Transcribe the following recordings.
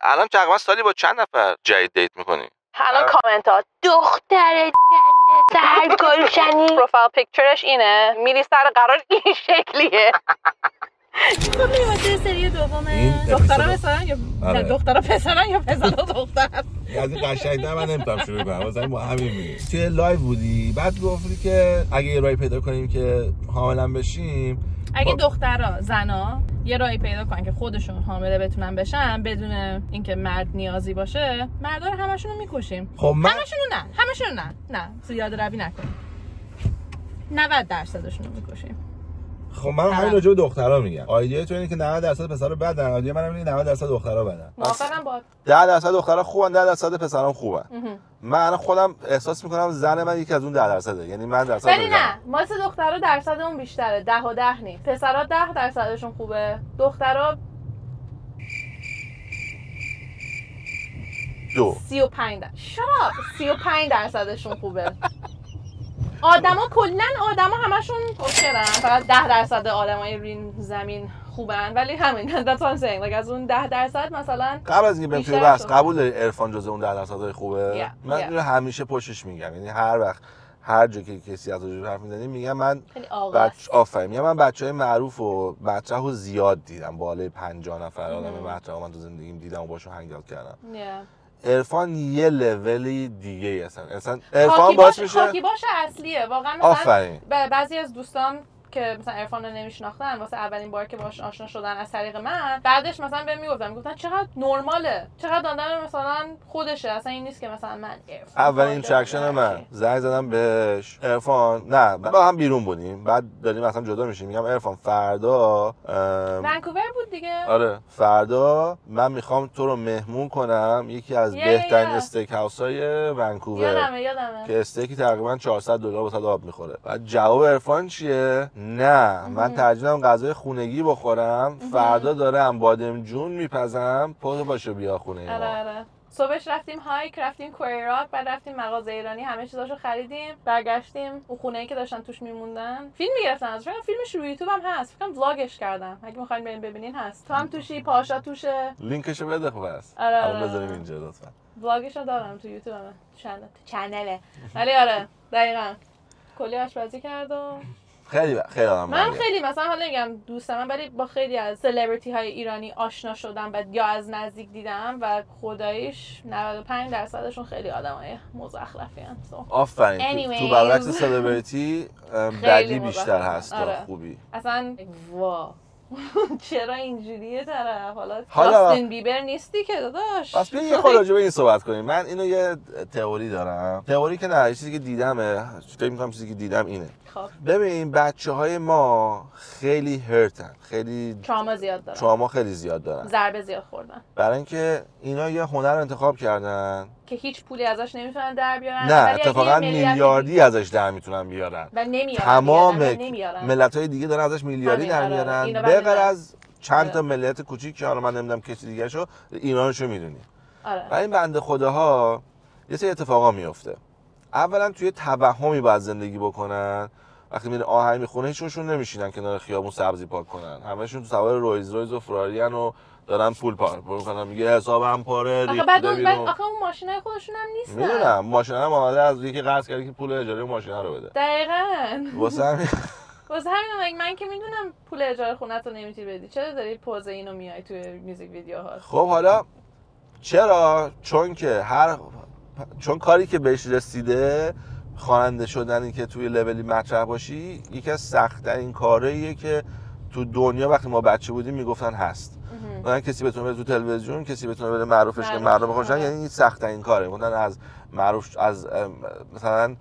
الان تقریبا سالی با چند نفر جدید دیت میکنی؟ الان کامنت ها دختر چنده سرگلشنی پروفایل پیکچرش اینه، میری سر قرار این شکلیه. خب میواسه سری دومه دخترها مثلا یا دخترها پسرن یا پسرها دختر. از این قشنگ‌تر من نمیتونم شروع کنم، واسه ما همین میگه. توی لایو بودی بعد گفتی که اگه یه راهی پیدا کنیم که حاملا بشیم، اگه دخترها زنا یه راهی پیدا کنن که خودشون حامله بتونن بشن بدون اینکه مرد نیازی باشه، مردا رو همشون رو میکشیم. خب همشون نه زیاده روی نکنیم. 90%شون رو میکشیم. خب من همین راجع به دخترا میگم. آیدیای تو اینه که 90% پسرا بدن، آیدیای منم اینه 90% دخترا بدن. موافقم با 10% دخترا خوبن، 10% پسرا خوبن. من خودم احساس میکنم زن من یکی از اون 10%. یعنی من درصد ولی نه، ما سه دخترا درصدمون بیشتره، 10 و 10 نیست. پسرا 10%شون خوبه، دخترا 35%شون خوبه. آدما همشون کشرن، فقط 10% آدمای روی زمین خوبن، ولی همین that's what I'm saying. از اون 10% مثلا قبل از اینکه بریم توی بحث، قبول داری عرفان جزء اون 10% خوبه؟ من اینو همیشه پشتش میگم، یعنی هر وقت هر جا که کسی از وجود حرف میزنه میگم من من بچهای معروف و مطرح رو زیاد دیدم، بالای 50 نفر آدم مطرح من تو زندگیم دیدم و باشون هنگ اوت کردم. عرفان یه لولی دیگه اصلا عرفان باش میشه خاکی باش اصلیه واقعا. مثلا بعضی از دوستان که مثلا عرفان رو نمیشناختن واسه اولین بار که باهاش آشنا شدن از طریق من، بعدش مثلا بهم میگفتن چقدر نرماله، چقدر آدم مثلا خودشه، اصلا این نیست که مثلا من عرفان. اولین اینتراکشن من زنگ زدم بهش، عرفان نه با هم بیرون بودیم، بعد داریم مثلا جدا میشیم، میگم عرفان فردا ونکوور بود دیگه، آره فردا من میخوام تو رو مهمون کنم یکی از بهترین استیک هاوس های ونکوور، یادمه که استیکی تقریبا $400 واسه آب میخوره. بعد جواب عرفان چیه؟ نه من ترجیح میدم غذای خونگی بخورم، فردا دارم بادمجون میپزم، پاشو باشو بیا خونه ما. آره صبحش رفتیم هایک، رفتیم کوئری راک، بعد رفتیم مغازه ایرانی، همه چیزاشو خریدیم، برگشتیم اون خونه‌ای که داشتن توش میموندن فیلم میگرفتن ازش. فیلمش رو یوتیوب هم هست، فکر کنم ولاگش کردم، اگه می‌خواید برین ببینین هست. تو هم توشی، پاشا توشه، لینکشو بده خب بس. الان بذاریم اینجا لطفا. ولاگشو دارم تو یوتیوب هم، چنله. ولی آره دقیقاً کلی آشپزی کرد و خیلی آدم من خیلی مثلا حالا میگم دوستم من، ولی با خیلی از سلبریتی های ایرانی آشنا شدم و یا از نزدیک دیدم و خداییش 95%شون خیلی آدمای مزخرفی هستن. آفرین. تو برعکس سلبریتی بدی بیشتر هست تا خوبی. اصلا وا چرا اینجوریه طرف؟ حالا جاستین بیبر نیستی که داداش. پس بیا یه خورده راجع به این صحبت کنیم. من اینو یه تئوری دارم، تئوری که نه چیزی که دیدمه، فکر می‌کنم چیزی که دیدم اینه. خب ببین بچه‌های ما خیلی هرتن، خیلی تراما خیلی زیاد دارن، ضربه زیاد خوردن، برای اینکه اینا یه هنر انتخاب کردن که هیچ پولی ازش نمیتونن در بیارن. نه اتفاقا میلیاردی ازش در میتونن بیارن و نمیارن. تمام ملت‌های دیگه دارن ازش میلیاردی در میارن، به غیر از چند تا ملت کوچیک که حالا من نمیدونم کسی دیگه شو، ایرانشو میدونی. و این بنده خداها یه سری اتفاقا میفته. اولا توی توهمی باید زندگی بکنن، وقتی میره آهنگ میخونه هیچشون نمیشینن کنار خیابون سبزی پاک کنن، همه‌شون تو سوار رویز و فرارین و دارن پول پارک میکنن، میگه حسابم پاره ریخته بیرون. آخه اون ماشینای خودشون هم نیستن. میدونم ماشینا هم آماده از یکی قرض کردی که پول اجاره ماشینا رو بده. دقیقاً. واسه همین من که میدونم پول اجاره خونه‌تو نمیتونی بدی، چرا داری پوز اینو میای توی میوزیک ویدیوها؟ خب حالا چرا؟ چون کاری که بهش رسیده، خواننده شدنی که توی لولی مطرح باشی، یکی از سخت‌ترین کارهاییه که تو دنیا وقتی ما بچه بودیم میگفتن هست. مثلا کسی بتونه بره تو تلویزیون، کسی بتونه بره معروفش که مردم بخوشن، یعنی این سخت‌ترین کاره. مثلا از معروف، از مثلا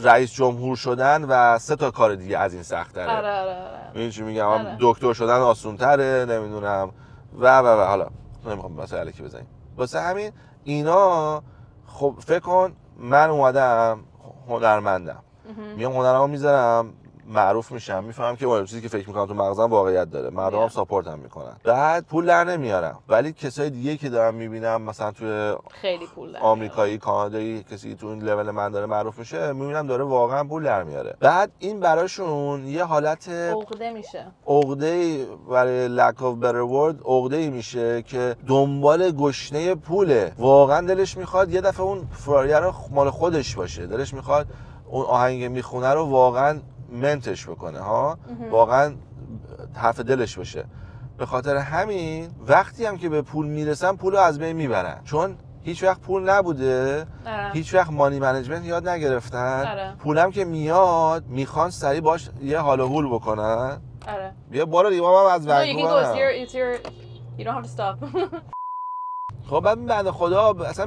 رئیس جمهور شدن و 3 تا کار دیگه از این سخت‌تره. آره. این چی میگم، دکتر شدن آسان‌تره، نمیدونم و حالا نمیخوام مثلا الکی بزنیم. واسه همین اینا خب فکر کن من اومدم هنرمندم، میام هنرمو میذارم معروف میشم میفهمم که اون چیزی که فکر میکنم تو مغزم واقعیت داره، مردم هم ساپورت هم میکنن، بعد پول در نمیارم. ولی کسای دیگه که دارم میبینم مثلا توی خیلی پول در آمریکایی، کانادایی، کسی تو این لول من داره معروف میشه، میبینم داره واقعا پول در میاره. بعد این براشون یه حالت عقده میشه، عقده برای lack of better word، عقده میشه که دنبال گشنه پوله. واقعا دلش میخواد یه دفعه اون فراریه رو مال خودش باشه، دلش میخواد اون آهنگ میخونه رو واقعا منتش بکنه ها، واقعا حرف دلش باشه. به خاطر همین وقتی هم که به پول میرسن پول رو از بین میبرن، چون هیچ وقت پول نبوده، هیچ وقت مانی منیجمنت یاد نگرفتن. پولم که میاد میخوان سریع باش یه حال و هول بکنن. بیا بارو دیگه ما از ونکوور. You don't have to stop. خب بعد بنده خدا اصلا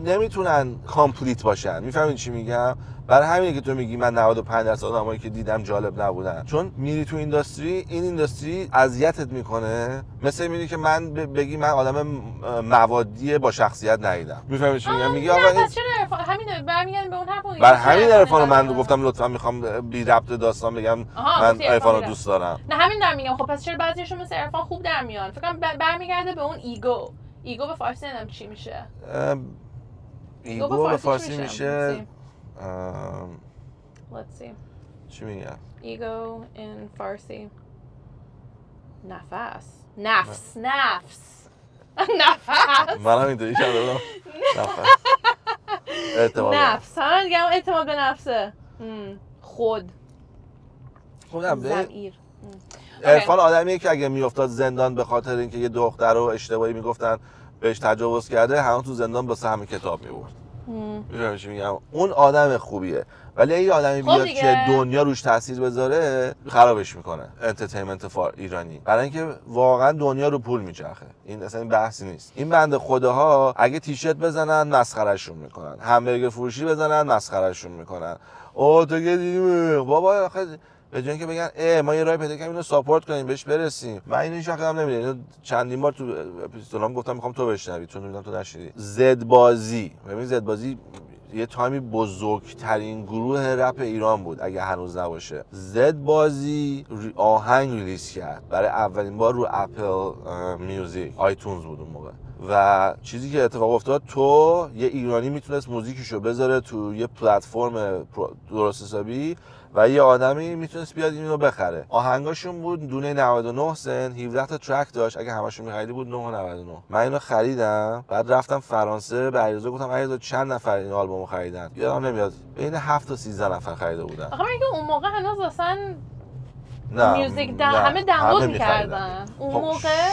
نمیتونن کامپلیت باشن، میفهمین چی میگم؟ برای همینه که تو میگی من 95% آدمایی که دیدم جالب نبودن، چون میری تو اینداستری، این اینداستری اذیتت میکنه. مثل میگی که من بگی من آدم موادی با شخصیت ندیدم، میفهمی چی میگم؟ میگی آقا این چرا همین برمیگردیم به اون حرف. برای همین عرفانو من گفتم لطفا میخوام بی ربط داستان بگم من عرفانو دوست دارم. نه همین دارم میگم. خب پس چرا بعضیاشون مثل عرفان خوب در میان؟ فکر کنم برمیگرده به اون ایگو به فارسی نمیدونم چی میشه. ایگو به فارسی میشه Let's see. چی میگم؟ ایگو in فارسی نفس. من هم اینطوری شده نفس. نفس هم دیگه اعتماد به نفسه. خود ضمیر. عرفان آدمیه که اگه میافتاد زندان به خاطر اینکه یه دختر رو اشتباهی میگفتن بهش تجاوز کرده، همون تو زندان با سهم کتاب میبرد. میفهمی چی میگم؟ اون آدم خوبیه. ولی اگه آدمی بیاد که دنیا روش تاثیر بذاره خرابش میکنه انترتینمنت ایرانی، برای اینکه واقعا دنیا رو پول میچرخه. این اصلا این بحثی نیست. این بنده خداها اگه تیشرت بزنن مسخرهشون میکنن، همبرگر فروشی بزنن مسخرهشون میکنن. تو که دیدی بابا آخه به جای اینکه بگن ما یه راه پیدا کردیم اینو ساپورت کنیم بهش برسیم. من اینو هیچ وقت هم نمیدونم. اینو چندین بار تو اپیزودام گفتم میخوام تو بشنوی چون میدونم تو نشنیدی. زد بازی، ببین زد بازی یه تایمی بزرگترین گروه رپ ایران بود اگه هنوز نباشه. زد بازی آهنگ ریلیز کرد برای اولین بار رو اپل میوزیک، آیتونز بود اون موقع. و چیزی که اتفاق افتاد، تو یه ایرانی میتونست موزیکشو بذاره تو یه پلتفرم درست حسابی و یه آدمی میتونست بیاد اینو بخره. آهنگاشون بود دونه 99 سنت، 17 تا ترک داشت. اگه همشون می‌خریدی بود 9.99. من اینو خریدم، بعد رفتم فرانسه به علیرضا گفتم علیرضا چند نفر این آلبومو خریدن؟ یادم نمیاد، بین 7 تا 13 نفر خریده بودن. آخه میگه اون موقع هنوز اصلا میوزیک همه دانلود می‌کردن. اون موقع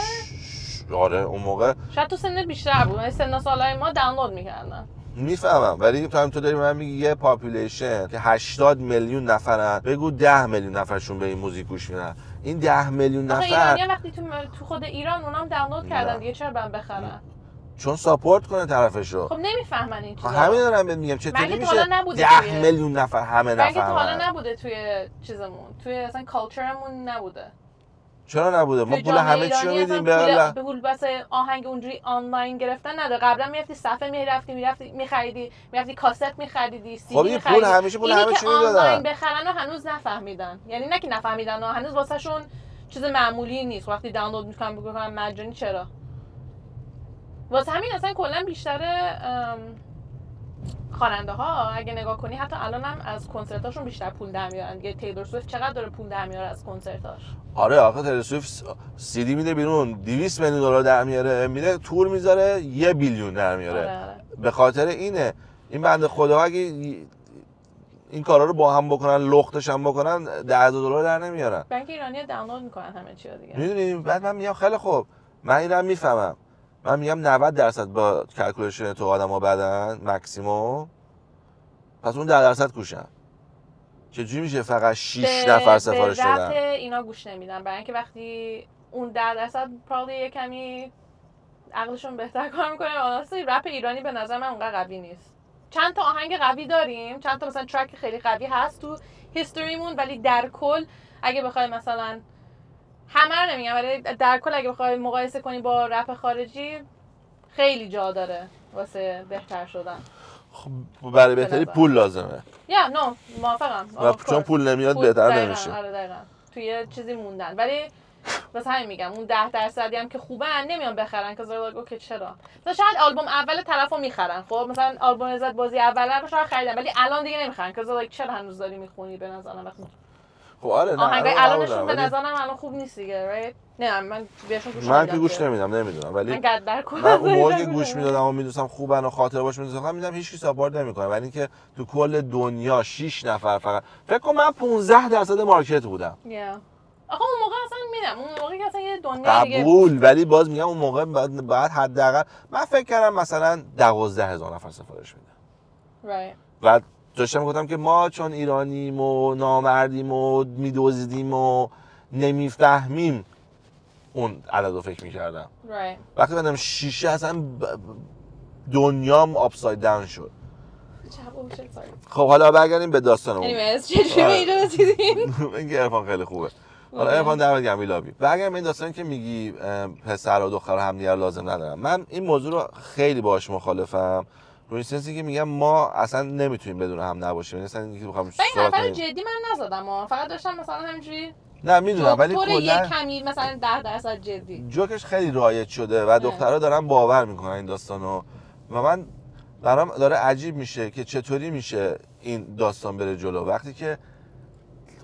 آره اون موقع شاید تو سنت بیشتر بود، سن و سالای ما دانلود می‌کردن. میفهمم، ولی تو داری من میگی یه پاپولیشن که 80 میلیون نفرن، بگو 10 میلیون نفرشون به این موزیک گوش میدن. این 10 میلیون نفر ایرانی‌ها وقتی تو خود ایران اونام دانلود کردن دیگه، چرا برام بخرن؟ چون ساپورت کنه طرفشو. خب نمیفهمن این چیزا. همین دارم بهت میگم چطوری میشه 10 میلیون نفر همه نفهمن. مگه تو حالا نبوده توی چیزمون، توی اصلا کالچرمون نبوده. چرا نبوده؟ ما پول همه چی رو میدیم به پول واسه آهنگ اونجوری آنلاین گرفتن نداره. قبلا میرفتی صفحه میرفتی میخریدی کاست میخریدی، سی دی میخریدی. خب پول همیشه پول همه چی میدادن. آنلاین بخرن و هنوز نفهمیدن. یعنی نه که نفهمیدن و هنوز واسهشون چیز معمولی نیست. وقتی دانلود میکنن بگن مجانی چرا؟ واسه همین اصلا کلا بیشتر خواننده ها اگه نگاه کنی حتی الان هم از کنسرتاشون بیشتر پول در میارن. دیگه تیلور سویفت چقدر داره پول در میاره از کنسرتاش؟ آره آخه تیلور سویفت سی دی میده بیرون 200 میلیون دلار در میاره، میره تور میذاره 1 بیلیون در میاره. آره. به خاطر اینه این بنده خدا اگه این کارا رو با هم بکنن، لختش هم بکنن، $10,000 در نمیارن. بنک ایرانی دانلود میکنن همه چی دیگه. میدونی بعد من میگم خیلی خوب، من اینم میفهمم. من میگم 90% با کلکولیشن تو آدما بدن ماکسیموم، پس اون 10% گوشن. چجوری میشه فقط 6 نفر سفارش دادن؟ به اینا گوش نمیدن، برای اینکه وقتی اون 10% پرالی یه کمی عقلشون بهتر کار میکنه. واسه رپ ایرانی به نظر من اونقدر قوی نیست. چند تا آهنگ قوی داریم، چند تا مثلا ترک خیلی قوی هست تو هیستوریمون، ولی در کل اگه بخوای مثلا همه رو نمیگم، ولی در کل اگه بخوای مقایسه کنی با رپ خارجی خیلی جا داره واسه بهتر شدن. خب برای بهتری پول لازمه. یا نه موافقم. چون پول نمیاد بهتر نمیشه. آره دقیقاً. توی چیزی موندن. ولی واسه همین میگم اون 10% هم که خوبن نمیان بخرن که زرگو که چرا. مثلا شاید آلبوم اول طرفو میخرن. خب مثلا آلبوم عزت بازی اول رو شاید خریدن ولی الان دیگه نمیخرن که زرگو چرا هنوز داری میخونی به نظرم وقت. خب آره نه آهنگای الانشون به نظرم الان خوب نیست دیگه right؟ نه من بهشون گوش من که گوش نمیدونم ولی من اون موقعی که گوش میدادم و میدونستم خوبن و خاطره باش میذاشتم میدم هیچ کی ساپورت نمیکنه ولی اینکه تو کل دنیا 6 نفر فقط فکر کنم من 15% مارکت بودم. آخه اون موقع اصلا میدم اون موقعی که اصلا یه دنیا دیگه قبول ولی باز میگم اون موقع بعد حداقل من فکر کردم مثلا 12,000 نفر سفارش میدن. بعد داشتم گفتم که ما چون ایرانیم و نامردیم و میدوزیدیم و نمیفهمیم اون عدد رو فکر میکردم. وقتی بدم 6 اصلا دنیام آپساید داون شد. خب حالا برگردیم به داستانمون. چجوری به اینجا رسیدیم؟ این عرفان خیلی خوبه. حالا عرفان دمت گرم میلابی. برگردیم به این داستانی که میگی پسر و دختر همدیگه رو لازم ندارن. من این موضوع رو خیلی باهاش مخالفم. روی سنسی که میگم ما اصلا نمیتونیم بدون هم نباشیم. مثلا اینکه بخوام این حرف جدی من نزدم فقط داشتم مثلا همینجوری نه میدونم ولی کلا یه کمی مثلا 10% جدی جوکش خیلی رایج شده و دخترها دارن باور میکنن این داستانو و من برام داره عجیب میشه که چطوری میشه این داستان بره جلو وقتی که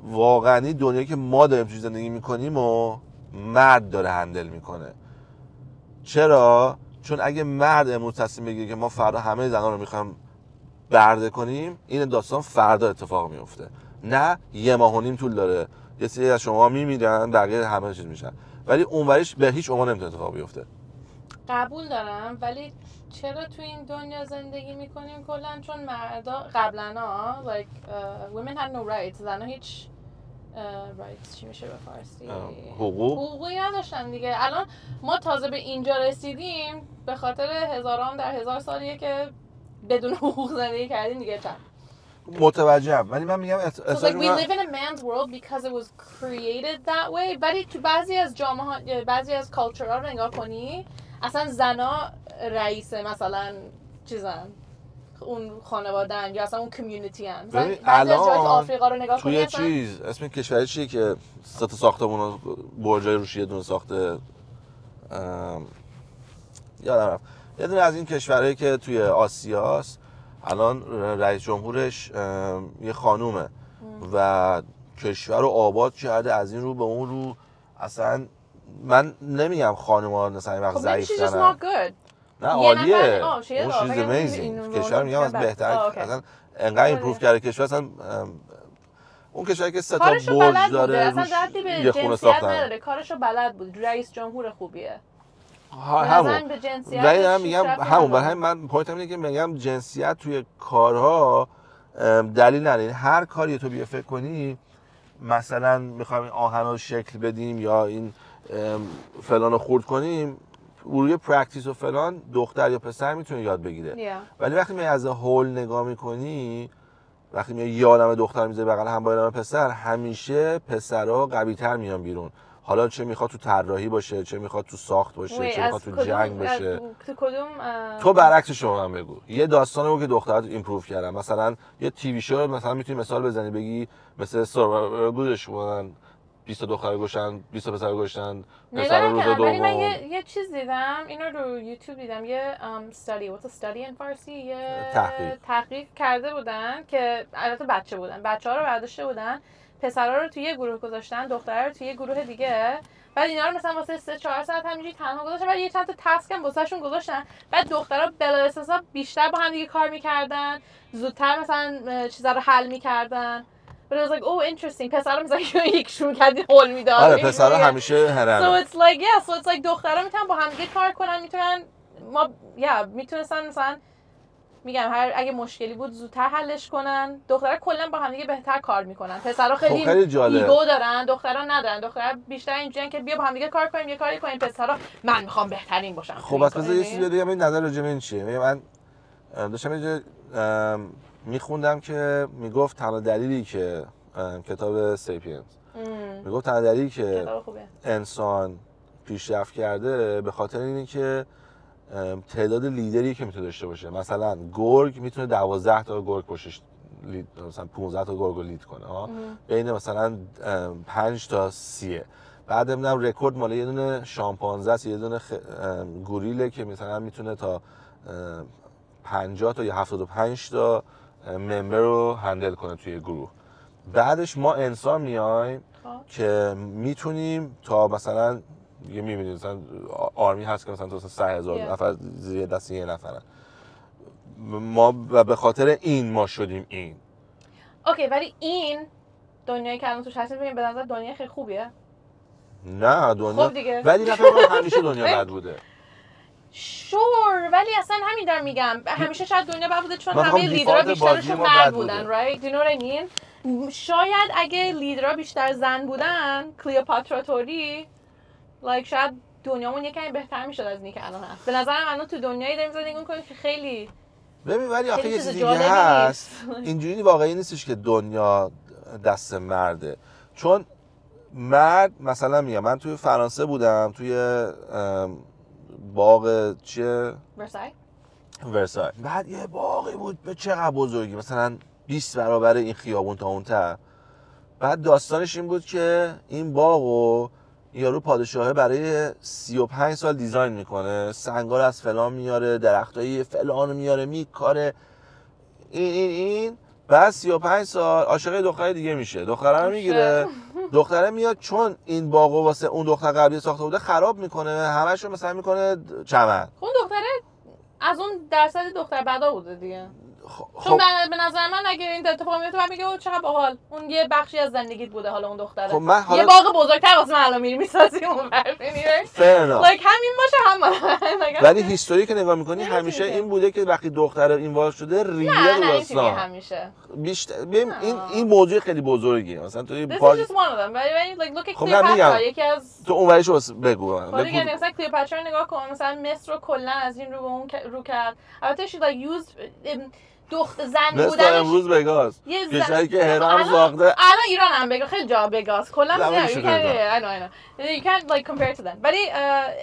واقعا دنیایی که ما داریم توی زندگی میکنیم و مرد داره هندل میکنه. چرا؟ چون اگه مرد امروز تصمیم بگیره که ما فردا همه زنا رو میخوایم برده کنیم این داستان فردا اتفاق میفته نه یه ماه و نیم طول داره یه سری از شما میمیرن بقیه همه چیز میشن ولی اونوریش به هیچ عنوان نمیتونه اتفاق بیفته. قبول دارم ولی چرا تو این دنیا زندگی میکنیم کلا چون مردا قبلا like women had no rights زنا هیچ rights چی میشه به فارسی حقوقی نداشتن دیگه. الان ما تازه به اینجا رسیدیم به خاطر هزاران در هزار سالیه که بدون حقوق زندگی کردیم دیگه. چند متوجهم ولی من میگم so like we live in a man's world because it was created that way. ولی تو بعضی از جامعه بعضی از کالچرها رو نگاه کنی اصلا زنا رئیس مثلا چیزن اون خانواده‌ان یا اصلا اون کمیونیتی ان. بعضی از جای آفریقا رو نگاه کنی اصلا چیز اسم کشوری چیه که سه تا ساختمون برجای روش یه دونه ساخته یادم رفت یه دونه از این کشورهایی که توی آسیاست الان رئیس جمهورش یه خانومه و کشور رو آباد کرده از این رو به اون رو. اصلا من نمیگم خانم‌ها مثلا این وقت ضعیف‌ترن نه عالیه اون چیز امیزینگ کشور میگم از بهتر اصلا انقدر ایمپروو کرده کشور اصلا اون کشوری که سه تا برج داره اصلا ربطی به جنسیت نداره کارشو بلد بود رئیس جمهور خوبیه همون ولی میگم همون برای همین من پوینتم اینه که میگم جنسیت توی کارها دلیل نداره. هر کاری تو بیا فکر کنی مثلا میخوایم این آهن رو شکل بدیم یا این فلان رو خورد کنیم روی پرکتیس و فلان دختر یا پسر میتونه یاد بگیره ولی وقتی می از هول نگاه میکنی وقتی می یه عالمه دختر میذاری بغل هم با عالمه پسر همیشه پسرها قوی‌تر میان بیرون. حالا چه میخواد تو طراحی باشه چه میخواد تو ساخت باشه چه میخواد تو جنگ باشه. تو کدوم تو برعکس شما هم بگو یه داستانی بود که دخترات ایمپروو کردن مثلا یه تیوی شو مثلا میتونی مثال بزنی بگی مثل سروایور گودش بودن 20 دختر گشتن 20 پسر گشتن پسر روز دوم. ولی من یه چیز دیدم اینو رو یوتیوب دیدم یه what's a study in فارسی یه تحقیق کرده بودن که البته بچه بودن بچه‌ها رو برداشته بودن پسرها رو توی یه گروه گذاشتن دخترها رو توی یه گروه دیگه بعد اینا رو مثلا واسه 3-4 ساعت همینجوری تنها گذاشتن بعد یه چند تا تاسک هم واسهشون گذاشتن بعد دخترها بلا اساسا بیشتر با هم دیگه کار می‌کردن زودتر مثلا چیزا رو حل می‌کردن. But it was like, oh, interesting. پسرها مثلا یکشون کردی قول میداد. آره پسرها همیشه هرن. So it's like yeah, so it's like دخترها میتونن با هم دیگه کار کنن میتونن ما میتونستن مثلا میگم اگه مشکلی بود زودتر حلش کنن. دخترها کلا با هم دیگه بهتر کار میکنن. پسرها خیلی ایگو دارن، دخترها ندارن. دخترها بیشتر اینجوریان که بیا با هم دیگه کار کنیم، یه کاری کنیم. پسرها من میخوام بهترین باشم. خب بس یه چیزی بگم این نظر راجع به این چیه؟ من داشتم یه میخوندم که میگفت تنها دلیلی که کتاب سیپینز میگفت تنها دلیلی که انسان پیشرفت کرده به خاطر اینه که تعداد لیدری که میتونه داشته باشه. مثلا گرگ میتونه 12 تا گرگ پشتش مثلا 15 تا گرگ رو لید کنه ها، بین مثلا 5 تا 30. بعد نمیدونم رکورد مال یه دونه شامپانزه است، یه دونه گوریله که مثلا میتونه تا 50 تا یا 75 تا ممبر رو هندل کنه توی گروه. بعدش ما انسان میایم که میتونیم تا مثلا دیگه میبینید مثلا آرمی هست که مثلا تا 3000 نفر زیر دست یه نفرن. ما و به خاطر این ما شدیم این. اوکی، ولی این دنیایی که الان توش هستیم به نظر دنیا خیلی خوبیه؟ نه دنیا خب دیگه. ولی نه فکر کنم همیشه دنیا بد بوده. شور، ولی اصلا همین دارم میگم همیشه شاید دنیا بد بوده چون همه لیدرها بیشترشون مرد بودن. right? Do you know what I mean? شاید اگه لیدرها بیشتر زن بودن، کلیوپاترا توری، like شاید دنیامون یه کمی بهتر میشد از اینی که الان هست. به نظرم الان تو دنیایی داریم زندگی می‌کنیم که خیلی ببین ولی آخه یه چیزی هست اینجوری واقعی نیستش که دنیا دست مرده. چون مرد مثلا میگم من توی فرانسه بودم، توی باغ چیه؟ ورسای. بعد یه باغی بود به چقدر بزرگی، مثلا 20 برابر این خیابون تا اونتر. بعد داستانش این بود که این باغو یارو پادشاهه برای 35 سال دیزاین میکنه، سنگار از فلان میاره، درختای فلان میاره، میکاره این بعد 35 سال عاشق دختر دیگه میشه، دختره رو میگیره، دختره میاد چون این باغو واسه اون دختر قبلی ساخته بوده خراب میکنه، همه‌شو مثلا میکنه چمن. اون دختره از اون درصد دختر بدا بوده دیگه. چون به نظر من اگه این اتفاق میفته بعد میگه چقدر باحال، اون یه بخشی از زندگیت بوده حالا اون دختره. خب من حالا یه باغ بزرگتر واسه من الان میری میسازی اون فرنا لایک همین باشه هم. ولی هیستوری که نگاه میکنی همیشه این بوده که وقتی دختره اینوالو شده ریه داستان همیشه بیشتر این موضوع خیلی بزرگیه. مثلا تو ولی like look at کلیوپاترا یکی از تو اونوریشو بگو مثلا کلیوپاترا نگاه کن، مثلا مصر رو کلا از این رو به اون رو کرد. البته she like used زن بودنش امروز بگاز کشوری که هرم ساخته الان ایران هم بگاز خیلی جا بگاز کلا نه you can't like compare to them. ولی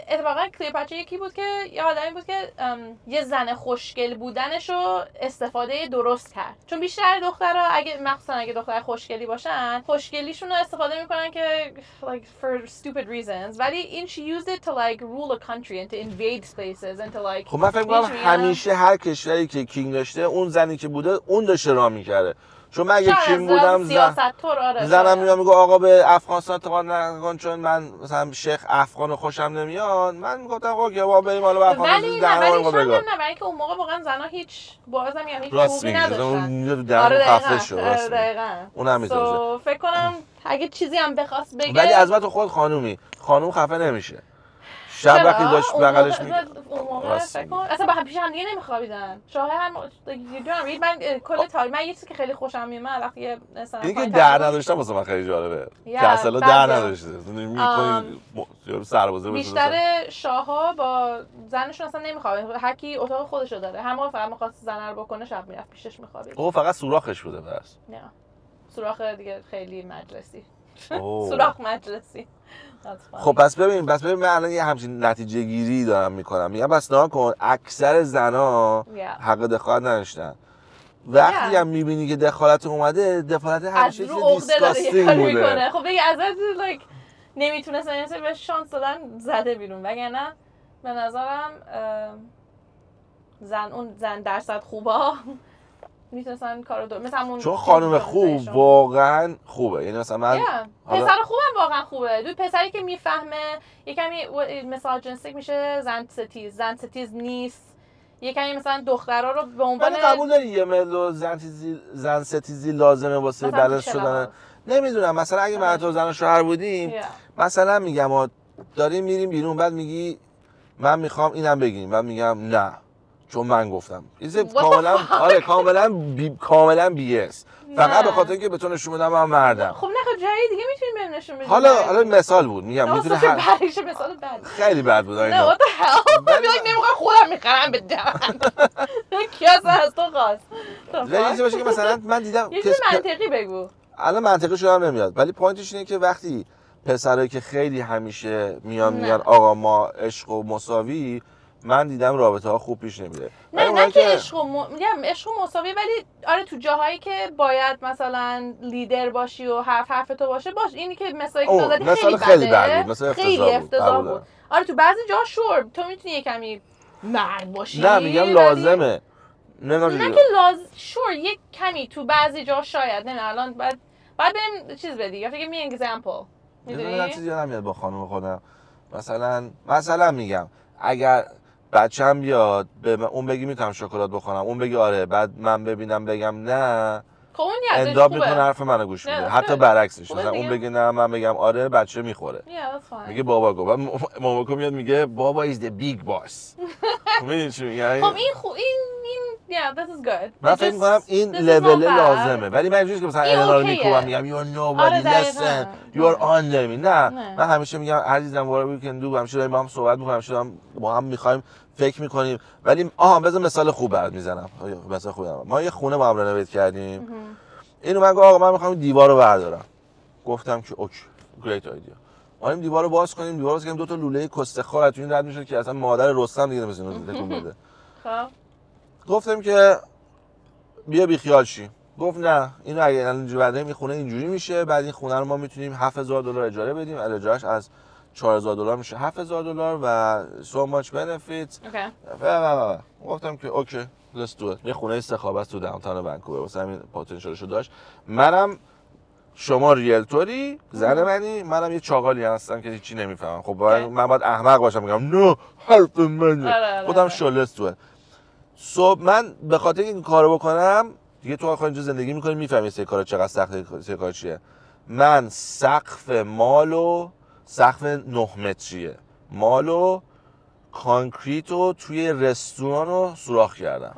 اتفاقا کلیوپاترا یکی بود که یه آدمی بود که یه زن خوشگل بودنش رو استفاده درست کرد، چون بیشتر دخترها مخصوصا اگه دختر خوشگلی باشن خوشگلیشون رو استفاده میکنن که like for stupid reasons، ولی این she used it to like rule a country and to invade spaces and to like خب من فکر می‌کنم همیشه هر کشوری که کینگ داشته اون زنی که بوده اون داشته راه می‌کرده. چون من اگه کیم بودم زنم میگه آقا به افغانستان اعتقاد نکن چون من مثلا شیخ افغان خوشم نمیاد، من میگفتم آقا که با بریم حالا افغانستان ولی نه که اون موقع واقعا زنا هیچ بازم یعنی هیچ حقوقی نداشتن. اون در خفه شد دقیقاً اونم میذاره. فکر کنم اگه چیزی هم بخواست بگه ولی از تو خود خانوم خفه نمیشه. شب وقتی داشت بغلش میگه اصلا با هم پیش هم دیگه نمیخوابیدن. شاه هم من کل تاریخ من یه چیزی که خیلی خوشم میومد وقتی مثلا اینکه در نداشتم واسه من خیلی جالبه که اصلا در نداشته میکنی سربازه بیشتر شاه‌ها با زنشون اصلا نمیخوابه، هر کی اتاق خودشو داره، همه فقط می‌خواست زن رو بکنه شب میرفت پیشش میخوابید. او فقط سوراخش بوده بس نه سوراخ دیگه خیلی مجلسی سوراخ مجلسی. خب پس ببین من الان یه همچین نتیجه گیری دارم میکنم، میگم بس نگاه کن اکثر زنا حق دخالت نداشتن. وقتی هم میبینی که دخالت اومده دخالت همیشه چیز دیسکاستینگ بوده. خب دیگه ازت like نمیتونستن یعنی به شانس دادن زده بیرون، وگرنه به نظرم زن درصد خوبا میتونستن کارو مثلا چون خانم خوب واقعا خوبه، یعنی مثلا من پسر خوبم واقعا خوبه. دو پسری که میفهمه یه کمی مثلا جنسیک میشه زن ستیز نیست، یه کمی مثلا دخترها رو به عنوان قبول داری یه ملو زن ستیزی لازمه واسه بالانس شدن. نمیدونم مثلا اگه من تو زن و شوهر بودیم مثلا میگم ما داریم میریم بیرون بعد میگی من میخوام اینم بگیریم، بعد میگم نه چون من گفتم کاملا بی اس فقط به خاطر اینکه به تو نشون بدم من مردم. خب نه جای دیگه میتونیم بهم نشون بدیم. حالا مثال بود میگم میتونه مثال بد خیلی بد بود اینا. نه نمیخوام خودم میخرم به دهن کی از تو خواست. ولی باشه که مثلا من دیدم یه چیز منطقی بگو. الان منطقی شدم نمیاد ولی پوینتش اینه که وقتی پسرایی که خیلی همیشه میان آقا ما عشق و مساوی، من دیدم رابطه ها خوب پیش نمیره. نه که عشق میگم عشق مساویه، ولی آره تو جاهایی که باید مثلا لیدر باشی و حرف تو باشه باش. اینی که مثالی که دادی خیلی بده، مثلا خیلی افتضاح بود. آره تو بعضی جا شور تو میتونی یه کمی مرد باشی. نه میگم لازمه. نه که شور یه کمی تو بعضی جا شاید. نه الان بعد بریم چیز بدی یا فکر می اگزمپل میدونی؟ نه چیزی نمیاد با خانم خودم. مثلا میگم اگر بچه‌م بیاد به اون بگی میتونم شکلات بخورم، اون بگی آره، بعد من ببینم بگم نه، خب اون انداب میکنه حرف منو گوش میده. حتی برعکسش، مثلا اون بگه نه من بگم آره، بچه میخوره. میگه بابا گفت، مامان میاد میگه بابا is the big boss. میدونی چی میگم؟ خب این yeah that is good. من فکر می‌کنم این لول لازمه، ولی من اینجوریه که مثلا اینا رو میکوبم میگم you're nobody listen you're under me. نه من همیشه میگم عزیزم what we can do، همیشه داریم با هم صحبت می‌کنیم، همیشه با هم می‌خوایم فکر می‌کنیم. ولی بذار مثال خوب برات میزنم. مثلا خوبم، ما یه خونه با هم رنوویت کردیم. اینو من گفتم آقا من می‌خوام دیوارو بردارم. گفتم که اوکی great idea. ما این دیوارو باز کنیم، دیوارو باز کنیم، دو تا لوله کستخوار تو این رد میشه که اصلا مادر رستم دیگه نمی‌تونه اینو تکون بده. خب گفتم که بیا بیخیال شی. گفت نه اینو اگه اینجوری برداریم این خونه اینجوری میشه، بعد این خونه رو ما میتونیم $7,000 اجاره بدیم، اجارهش از $4,000 میشه $7,000 و so much benefits. گفتم که اوکی let's do it. یه خونه سخابه است تو داونتاون ونکوور، واسه همین پتانسیلشو داشت. منم شما ریلتوری زن منی، منم یه چاقالی هستم که هیچی نمیفهمم. خب من باید احمق باشم میگم نه حرف منه. گفتم شو let's do it. صبح من به خاطر این کارو بکنم دیگه، تو آخر اینجا زندگی میکنی میفهمی سه کارا چقدر سخته، سه کار چیه. من سقف مالو سقف 9 متریه مالو کانکریتو توی رستوران رو سوراخ کردم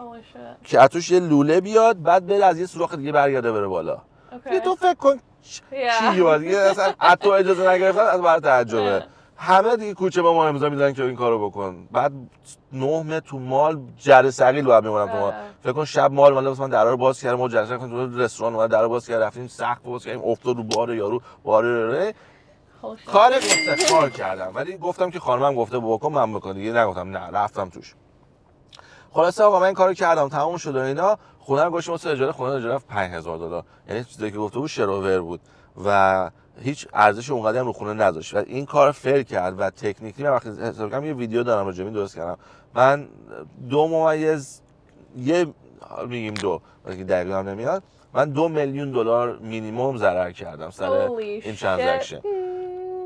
که اتوش یه لوله بیاد، بعد بره از یه سوراخ دیگه برگرده بره بالا. تو فکر کن چی بود دیگه، اصلا اتو اجازه نگرفتن از برای تعجبه. همه دیگه کوچه با ما امضا میدن که این کارو بکن. بعد 9 متر تو مال جره ثقیل باید میمونم تو مال. فکر کن شب مال واسه من درا رو باز کردم، ما جلسه کردیم تو رستوران، اومد درا باز کرد، رفتیم سقف باز کردیم، افتاد رو بار یارو، بار کار مستقبل کردم. ولی گفتم که خانمم گفته بکن من بکن دیگه، نگفتم نه، رفتم توش. خلاصه آقا من این کارو کردم، تمام شد و اینا. خونه رو گوشم واسه اجاره، خونه اجاره $5,000. یعنی چیزی که گفته بود شروور بود و هیچ ارزش اونقدر هم رو خونه نذاشت. و این کار فیل کرد و تکنیکلی من وقتی حساب کردم یه ویدیو دارم راجع به این درست کردم. من 2 میگیم 2 ولی دقیقاً هم نمیاد، من $2 میلیون مینیمم ضرر کردم سر این ترانزکشن.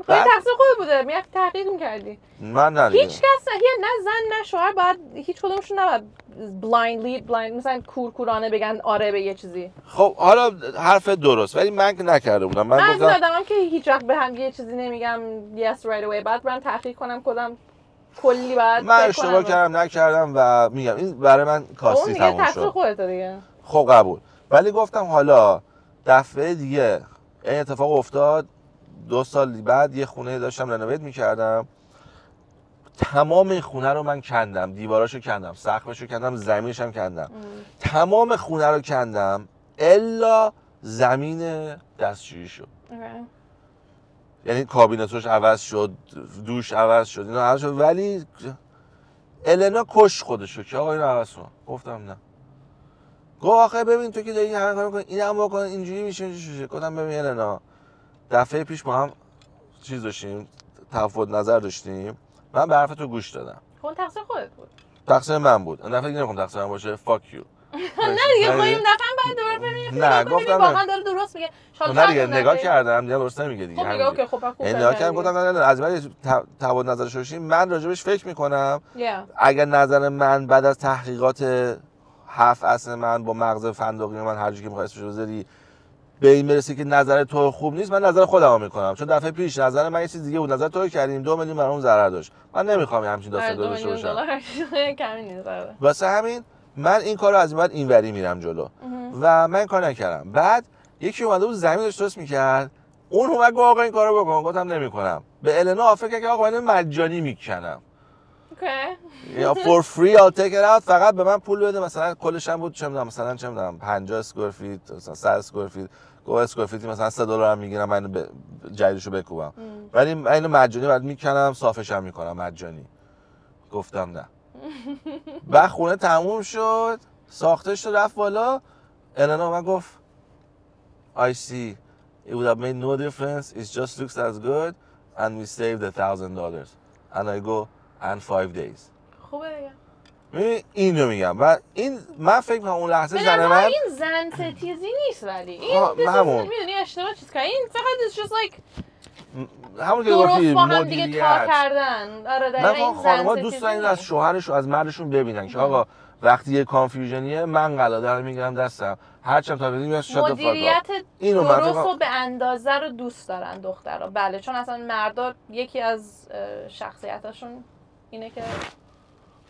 خیلی تقصیر خود بوده، میگه تحقیق می‌کردی. من نه هیچ کس نه زن نه شوهر باید هیچ کدومشون نباید بلایند مثلا کورکورانه بگن آره به یه چیزی. خب حالا حرف درست، ولی من که نکرده بودم. من گفتم آدمم که هیچ وقت به هم یه چیزی نمیگم yes right away، بعد برام تحقیق کنم کدام کلی بعد من اشتباه کردم نکردم و میگم این برای من کاستی تموم شد. تقصیر خودت دیگه. خب قبول. ولی گفتم حالا دفعه دیگه این اتفاق افتاد. 2 سال بعد یه خونه داشتم رنوویت میکردم، تمام این خونه رو من کندم، دیواراشو کندم، سقفشو کندم، زمینش هم کندم. تمام خونه رو کندم الا زمین دستشوییشو. یعنی کابینتش عوض شد، دوش عوض شد، اینا عوض شد، ولی النا کش خودشو که آقا اینو عوض کن. گفتم نه. گفت آخه ببین تو که داری همه کار می‌کنی، اینم بکن، اینجوری میشه. گفتم ببین النا، دفعه پیش ما هم چیز داشتیم، تفاوت نظر داشتیم، من به حرف تو گوش دادم. خب تقصیر خودت بود. تقصیر من بود. اون دفعه دیگه نمیخوام تقصیر من باشه. fuck you. نه دیگه خب این دفعه بعد دوباره ببینیم. نه گفتم واقعا داره درست میگه. نه دیگه نگاه کردم دیگه درست نمیگه دیگه. خب میگه اوکی خب خوب. نگاه کردم گفتم نه از بعد تفاوت نظرش داشتیم، من راجبش فکر میکنم. اگر نظر من بعد از تحقیقات 7 اصل من با مغز فندقی من هر جوری که می‌خوای اسمش بذاری به این برسه که نظر تو خوب نیست، من نظر خودمو میکنم. چون دفعه پیش نظر من یه چیز دیگه بود، نظر تو رو کردیم 2 میلیون برام ضرر داشت. من نمیخوام همین داستان داشته باشم. $2 کمی نیست. واسه همین من این کارو از این بعد اینوری میرم جلو و من این کار نکردم. بعد یکی اومده بود زمین داشت درست میکرد، اون اومد گفت آقا این کارو بکن. گفتم نمیکنم. به النا فکر کرد که آقا اینو مجانی میکنم. یا for free I'll take it out، فقط به من پول بده. مثلا کلش هم بود چه میدونم 50 اسکوئر فیت، مثلا 100 اسکوئر فیت. گفت اسکوئر فیتی مثلا $3 هم میگیرم، من جدیدشو بکوبم. ولی اینو مجانی بعد میکنم، صافش هم میکنم مجانی. گفتم نه. بعد خونه تموم شد، ساختش رو رفت بالا، النا من گفت I see it would have made no difference, it just looks as good and we saved $1,000 and I go and 5 days. خوبه دیگه. ببین اینو میگم و این من فکر کنم اون لحظه زن من این زن ستیزی نیست ولی این همون میدونی اشتباه چیز که این فقط it's just like همون که گفتی با هم دیگه کار کردن. آره در این خانم‌ها دوست دارن از شوهرش و از مردشون ببینن که آقا وقتی یه کانفیوژنیه من قلاده رو میگیرم دستم هرچند تا بدیم شاد مدیریت درست و به اندازه رو دوست دارن دخترها. بله چون اصلا مردا یکی از شخصیتاشون اینه که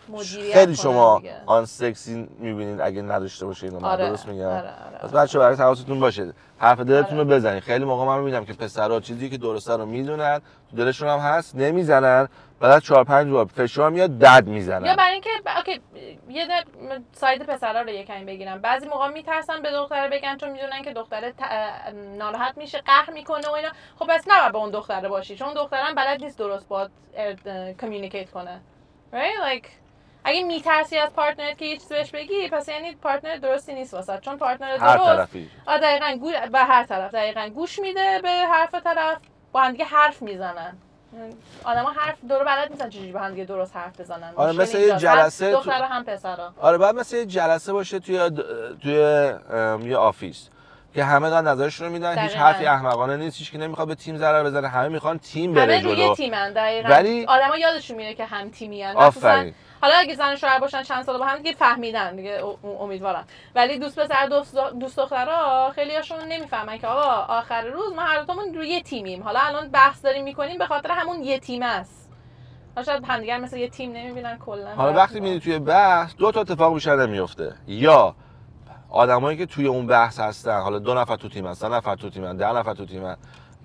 مدیریت خیلی شما آن سکسی میبینید اگه نداشته باشه اینو من درست میگم. پس بچه‌ها برای حواستون باشه حرف دلتون رو بزنید. خیلی موقع من میبینم که پسرها چیزی که درسته رو میدونن تو دلشون هم هست نمیزنن، بعد 4-5 بار فشار میاد دد میزنن. یا برای اینکه اوکی یه ساید پسرا رو یکم بگیرم، بعضی موقع میترسن به دختره بگن چون میدونن که دختره ناراحت میشه قهر میکنه و اینا. خب پس نباید با اون دختره باشی چون دخترم بلد نیست درست باهات کامیونیکیت کنه. right like اگه میترسی از پارتنرت که یه چیزی بهش بگی پس یعنی پارتنر درستی نیست واسه، چون پارتنر درست هر طرفی دقیقاً به هر طرف دقیقاً گوش میده به حرف طرف، با هم دیگه حرف میزنن. آدما حرف درو بلد نیستن چجوری با هم دیگه درست حرف بزنن. آره مثل یه جلسه دخترها هم پسرها. آره بعد مثل یه جلسه باشه توی یه آفیس که همه دارن نظرشون رو میدن، هیچ حرفی احمقانه نیست، هیچ کی نمیخواد به تیم ضرر بزنه، همه میخوان تیم بره جلو. همه روی تیمن دقیقاً. ولی آدما یادشون میره که هم تیمیان. آفرین. حالا اگه زن و شوهر باشن چند سال با هم دیگه فهمیدن دیگه امیدوارم. ولی دوست پسر دوست دخترها خیلیاشون نمیفهمن که آقا آخر روز ما هر دوتامون روی یه تیمیم. حالا الان بحث داریم میکنیم به خاطر همون یه تیم است. شاید همدیگر مثل یه تیم نمیبینن کلا. حالا وقتی میری توی بحث دو تا اتفاق بیشتر نمیفته، یا آدمایی که توی اون بحث هستن، حالا 2 نفر تو تیمن، 3 نفر تو تیمن، 10 نفر تو تیمن،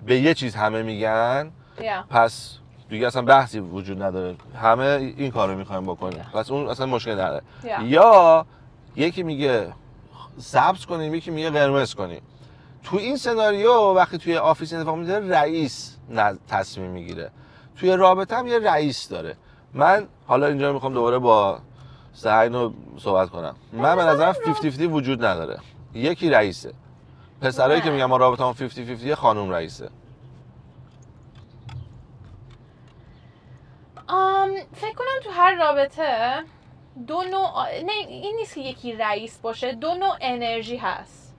به یه چیز همه میگن پس دیگه اصلا بحثی وجود نداره، همه این کارو میخوایم بکنیم پس اون اصلا مشکل نداره. یا یکی میگه سبز کنیم یکی میگه قرمز کنیم. تو این سناریو وقتی توی آفیس اتفاق میفته رئیس تصمیم میگیره، توی رابطه هم یه رئیس داره. من حالا اینجا میخوام دوباره با سعینو صحبت کنم. من به نظرم 50-50 وجود نداره، یکی رئیسه. پسرایی که میگن ما رابطه‌مون 50-50 خانم رئیسه. فکر کنم تو هر رابطه دو نوع نه این نیست که یکی رئیس باشه، 2 نوع انرژی هست.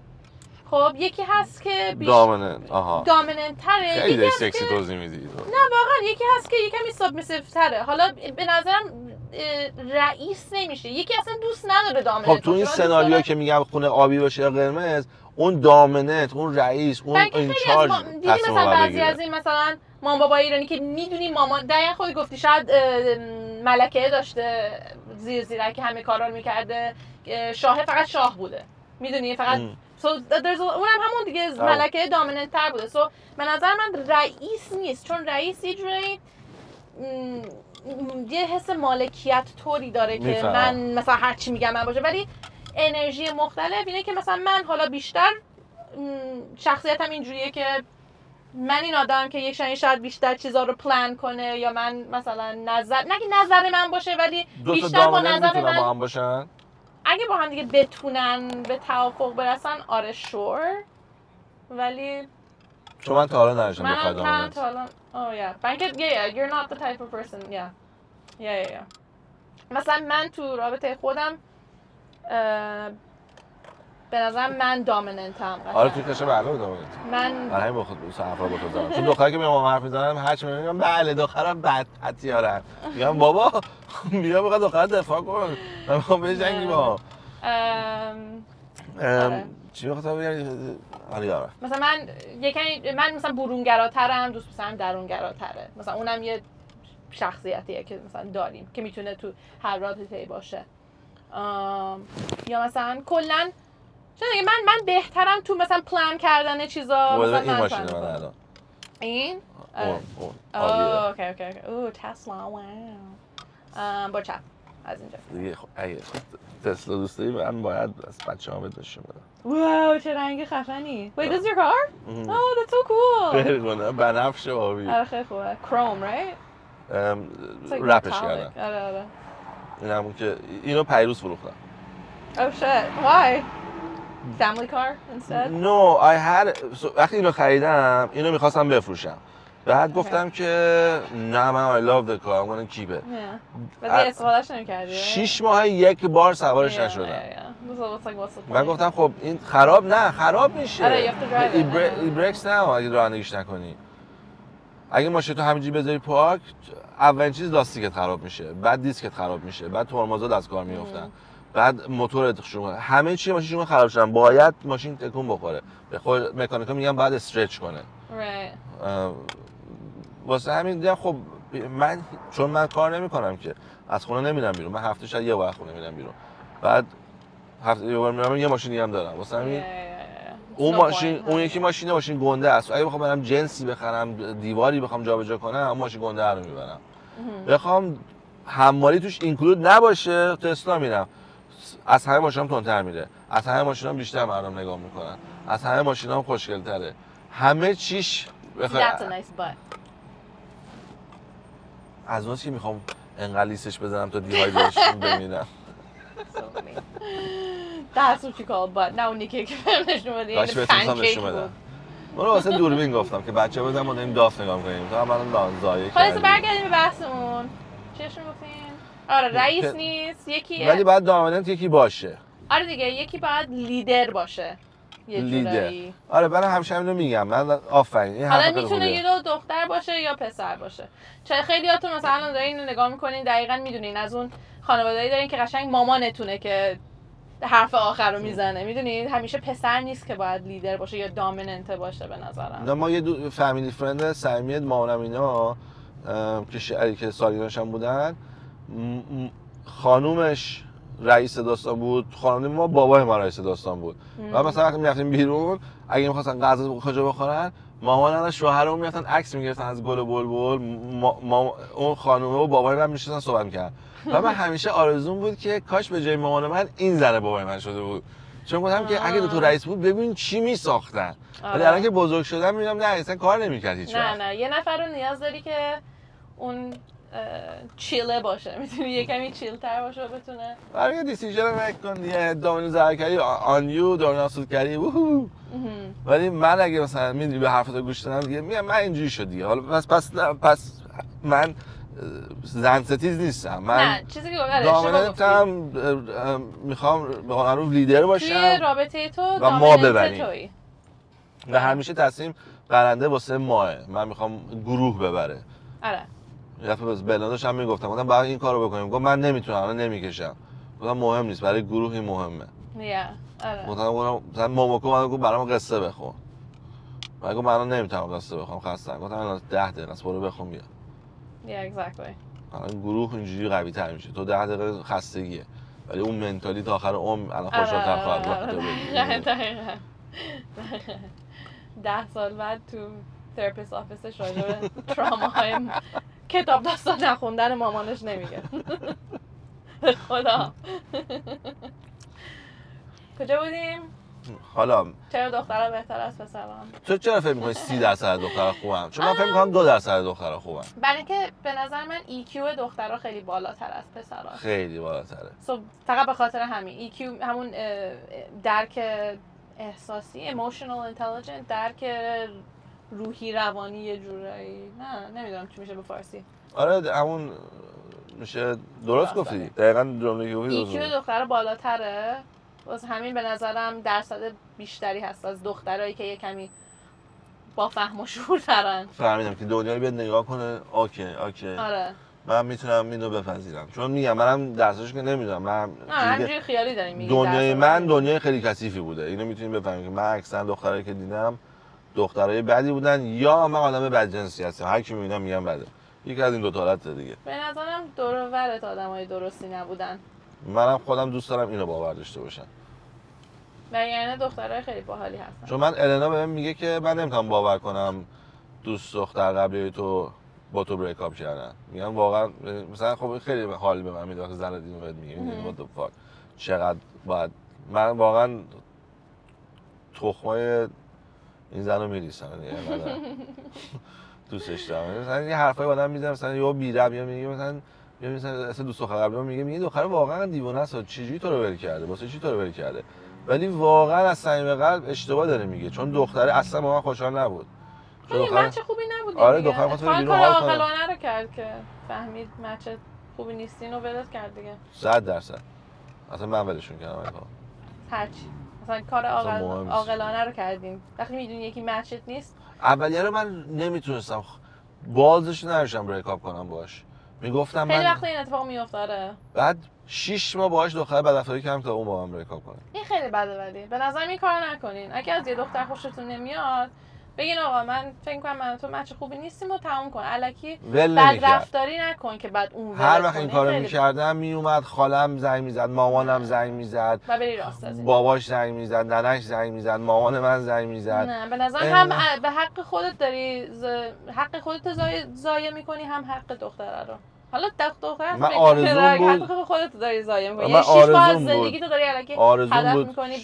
خب یکی هست که دامیننت تره، خیلی سکسی توضیح میدی. نه واقعا یکی هست که یکمی سابمیسیو تره. حالا به نظرم رئیس نمیشه، یکی اصلا دوست نداره دامیننت. خب تو این سناریو که میگم خونه آبی باشه یا قرمز، اون دامیننت، اون رئیس، اون اینچارج دیدی مثلا بعضی از این مثلا مام بابا ایرانی که میدونی مامان دقیقاً خودی گفتی شاید ملکه داشته زیرک همه کارا رو میکرده، شاه فقط شاه بوده میدونی فقط اونم همون دیگه ملکه دامیننت تر بوده. سو به نظر من رئیس نیست، چون رئیس یه جوری یه حس مالکیت طوری داره که من مثلا هر چی میگم من باشه، ولی انرژی مختلف اینه که مثلا من حالا بیشتر شخصیتم اینجوریه که من این آدم که یک شاید بیشتر چیزا رو پلان کنه، یا من مثلا نظر من باشه ولی بیشتر با نظر من با هم باشن. اگه با هم دیگه بتونن به توافق برسن آره شور، ولی چون من تا حالا نداشتم من تا حالا you're not the type of person. مثلا من تو رابطه خودم به نظرم من دامیننتم. آره تو کشه معلومه دامیننت. من برای همین با خود صفرا با خود دارم. چون دختری که میام حرف میزنم هر چی میگم بله دخترم بد حتیارن. میگم بابا بیا بگو دختر دفاع کن. من میخوام بجنگی با. چی میخوام بگم؟ آره یارا. مثلا من مثلا برونگراترم، دوست پسرم درونگراتره. مثلا اونم یه شخصیتیه که مثلا داریم که میتونه تو هر رابطه‌ای باشه. یا مثلا کلا چون دیگه من بهترم تو مثلا پلان کردن چیزا. مثلا این ماشین من الان این اوکی اوه تسلا واو با چپ از اینجا دیگه. خب اگه تسلا دوست داری من باید از بچه‌هام نشون بدم. واو چه رنگ خفنی. Wait, this is your car? Oh, that's so cool. خیلی گونه بنفش آبی. آره خیلی خوبه. Chrome, right? رپش کردم. آره این همون که اینو پیروز فروختم. Oh shit. Why? Family car instead? No, I had وقتی اینو خریدم اینو میخواستم بفروشم. بعد گفتم که نه من I love the car I'm gonna keep it. بعد استفادهش نمی‌کردی؟ 6 ماه یک بار سوارش نشدم. من گفتم خب این خراب میشه. ای بریکس نه اگه رانندگیش نکنی. اگه ماشین تو همینجوری بذاری پارک اولین چیز لاستیکت خراب میشه، بعد دیسکت خراب میشه، بعد ترمزات از کار میافتن، بعد موتورت شروع همه چی ماشین خراب شدن. باید ماشین تکون بخوره. به خود مکانیکا میگن بعد استرچ کنه. واسه همین دیدم خب من چون من کار نمیکنم که از خونه نمیرم بیرون، من هفته شاید یه بار خونه میرم بیرون، بعد هفته یه بار میرم یه ماشینی هم دارم. واسه همین اون ماشین اون یکی ماشین گنده است. اگه بخوام برم جنسی بخرم دیواری بخوام جابجا کنم اون ماشین گنده رو میبرم. بخوام حمالی توش اینکلود نباشه تسلا میرم. از همه ماشینام تندتر میره، از همه ماشینام بیشتر مردم نگاه میکنن، از همه ماشینام خوشگل‌تره، همه چیش از اونست که میخوام انقدر لیستش بزنم تا دیوهای بهش ببینم. That's what you call butt. نه اونی که نشون بدی باشه بهتون نشون بدم. من واسه دوربین گفتم که بچه بودم ما داریم داف نگاه می‌کنیم. تا من زایه کردم. خلاص برگردیم به بحثمون. چیشون گفتیم؟ آره رئیس نیست، یکی ولی باید دامیننت یکی باشه. آره دیگه یکی باید لیدر باشه. لیدر. آره من همیشه اینو میگم. من آفرین. این حالا میتونه یه دختر باشه یا پسر باشه. چه خیلیاتون مثلا دارین اینو نگاه می‌کنین دقیقاً میدونین از اون خانواده‌ای دارین که قشنگ مامانتونه که حرف آخر رو میزنه. میدونید همیشه پسر نیست که باید لیدر باشه یا دامیننت باشه به نظرم. ما یه فامیلی فرند صمیمی مامانم اینا که سالیانش هم بودن، خانومش رئیس داستان بود، خانم ما بابای ما رئیس داستان بود. و مثلا وقتی میرفتیم بیرون اگه می‌خواستن غذا کجا بخورن مامانم و شوهرم میرفتن عکس میگرفتن از گل و بلبل، اون خانومه و بابای من میشستن صحبت می‌کردن. و من همیشه آرزوم بود که کاش به جای مامان من این زن بابای من شده بود، چون گفتم که اگه تو رئیس بود ببین چی میساختن. ولی الان که بزرگ شدم میبینم نه اصلا کار نمی‌کرد هیچ وقت. نه یه نفر رو نیاز داری که اون چیله باشه، میتونی یه کمی چیل‌تر باشه بتونه برای یه دیسیژن میک کن دیگه. دامین زرکری آن یو دورناسودکری ووهو. ولی من اگه مثلا میدونی به حرفات گوش دادم دیگه میگم من اینجوری شد دیگه. حالا پس من زن ستیز نیستم. من نه چیزی که دامیننتم میخوام به قول معروف لیدر باشم توی رابطه تو و ما ببریم. توی و همیشه تصمیم برنده واسه ماه. من میخوام گروه ببره. آره یه دفعه بس بلندش هم میگفتم باید این کارو بکنیم. گفت من نمیتونم الان نمیکشم. گفتم مهم نیست برای گروه این مهمه. آره گفتم مثلا موموکو من گفت برام قصه بخون. من گفت من الان نمیتونم قصه بخونم خستم. گفتم الان 10 دقیقه است برو بخون بیا. exactly. الان گروه اینجوری قوی تر میشه. تو 10 دقیقه خستگیه. ولی اون منتالی تا آخر عمر الان خوشحال‌تر خواهد بود. دقیقاً 10 سال بعد تو تراپیست آفیسش راجع به تراماهای کتاب داستان نخوندن مامانش نمیگه. خدا. کجا بودیم؟ حالا چرا دخترها بهتر از پسرها؟ تو چرا فکر می‌کنی 30% دخترها خوبن؟ چون من فکر می‌کنم 2% دخترها خوبن. برای اینکه به نظر من EQ دخترها خیلی بالاتر از پسرها. خیلی بالاتره. فقط به خاطر همین EQ همون درک احساسی emotional intelligence، درک روحی روانی یه جورایی، نمیدونم چی میشه به فارسی. آره همون میشه درست گفتی. دقیقاً جمله که گفتی EQ دخترها بالاتره. واسه همین به نظرم درصد بیشتری هست از دخترایی که یه کمی با فهم و شعور ترن. فهمیدم که دنیا رو بیاد نگاه کنه. اوکی آره من میتونم اینو بپذیرم، چون میگم منم درسش که نمیدونم. من همینجوری خیالی داریم میگیم دنیای من دنیای خیلی کثیفی بوده. اینو میتونیم بفهمیم که من اکثرا دخترایی که دیدم دخترای بدی بودن یا من آدم بدجنسی هستم. هر کی میبینم میگم بده. یکی از این دو تا حالت دیگه. به نظرم دور و برت آدمای درستی نبودن. منم خودم دوست دارم اینو باور داشته باشم. یعنی دخترای خیلی باحالی هستن. چون من النا بهم میگه که من نمیتونم باور کنم دوست دختر قبلی تو با تو بریک اپ کردن. میگم واقعا مثلا خب خیلی حال به من میده که زن دینو بهت میگه what the fuck چقدر باید من واقعا تخمای این زنو میریسم یعنی دوستش دارم. مثلا یه حرفای آدم میزنه مثلا یهو بی‌رب یا میگه مثلا یا مثلا دوست دختر قبلی میگه دختر واقعا دیوانه است، چجوری تو رو ول کرده، واسه چی تو رو ول کرده، ولی واقعا از صمیم قلب اشتباه داره میگه، چون دختره اصلا با من خوشحال نبود. این بچه خوبی نبود. آره دختر خواست بیرون کار حال کنه. عاقلانه رو کرد که فهمید بچه خوبی نیستین و ولت کرد دیگه. 100%. اصلا من ولشون کردم هرچی. مثلا کار عاقلانه رو کردین. وقتی میدونی یکی مچت نیست. اولیه رو من نمیتونستم بازش نرشم بریک اپ کنم باش. میگفتم خیلی وقت این اتفاق میافتاره. بعد 6 ماه باهاش دختر بدرفتاری کردم تا اون با من بریک اپ کنه. این خیلی بده، ولی به نظر این کارو نکنین. اگه از یه دختر خوشتون نمیاد بگین آقا من فکر کنم من تو مچ خوبی نیستیم و تموم کن. الکی بدرفتاری نکن که بعد اون هر وقت این کارو میکردم میومد خالم زنگ میزد، مامانم زنگ میزد و بری راست از این. باباش زنگ میزد، ننش زنگ میزد، مامان من زنگ میزد. نه به نظر هم به حق خودت داری حق خودت ضایع میکنی، هم حق دختره رو. حالا دختر من آرزوم بود حق خودت داری ضایع میکنی. من 6 ماه از بود زندگی تو داری الکی هدف میکنی